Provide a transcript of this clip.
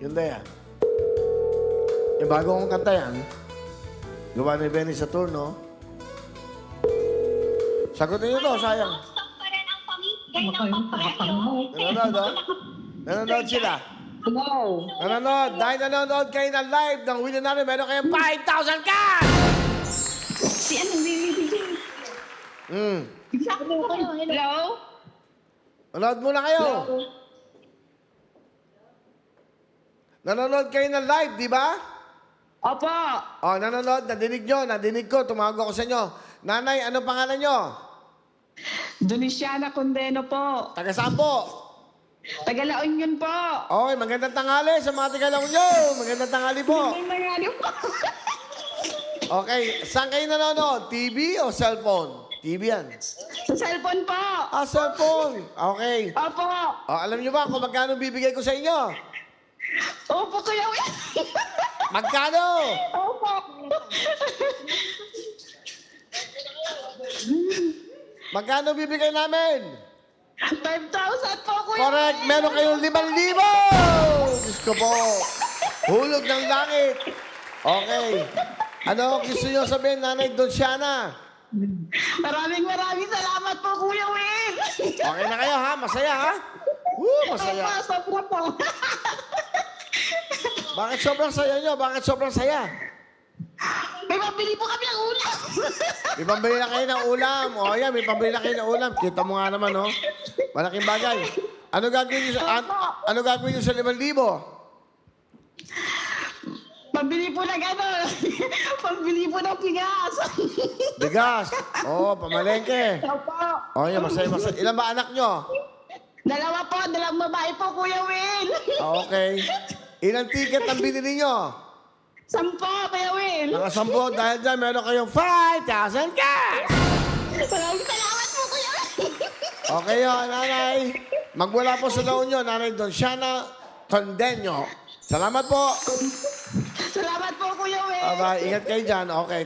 Ganda yan. Yung bago kong kanta yan, gawa ni Benny Saturno. Sagutin niyo to, sayang. Nanonood, oh? Nanonood sila. Wow. Nanonood. Dahil nanonood kayo ng live ng winner natin, meron kayong 5,000 cash! Si ano, BBBJ. Hello? Nanonood muna kayo. Nanonood kayo ng live, di ba? Opo. Oh, nanonood. Nadinig ko. Tumawag ako sa inyo. Nanay, ano pangalan nyo? Doniciana Condeno po. Taga saan po? Tagalaon yun po. Okay, magandang tanghali sa mga Tagalaw nyo. Magandang tanghali po. May nangyari po. Okay, saan kayo nanonood? TV o cellphone? TV yan. Sa cellphone po. Ah, cellphone. Okay. Opo. Oh, alam nyo ba kung magkano bibigay ko sa inyo? Opo, Kuya Will. Magkano? Opo. Magkano bibigay namin? 5,000 po, Kuya Correct. Will. Meron kayong 5,000! Diyos ko po. Hulog ng langit. Okay. Ano gusto nyo sabihin, Nanay Doniciana? Maraming salamat po, Kuya Will. Okay na kayo, ha? Masaya, ha? Woo, masaya. Opo, sobra po. Bakit sobrang saya nyo? Bakit sobrang saya? May mabili po kami ang ulam. May pambili na kayo ng ulam. O yan, may pambili na kayo ng ulam. Kita mo nga naman, no? Malaking bagay. Ano gagawin nyo sa, ano gagawin nyo sa 5,000? Pambili po ng ano. Pambili po ng pigas. Bigas. Oo, pamalengke. Opo. O yan, masaya. Ilan ba anak nyo? Dalawa po, dalawang babae po, Kuya Will. Okay. Ilang ticket ang binili nyo? 10, Kuya Will. Nakasampo, dahil dyan, meron kayong 5,000 cash! Maraming salamat po, Kuya Will. Okay yun, Nanay. Magmula po sa laon nyo, Nanay Doniciana Condeno. Salamat po. Salamat po, Kuya Will. Bye-bye. Ingat kayo dyan. Okay.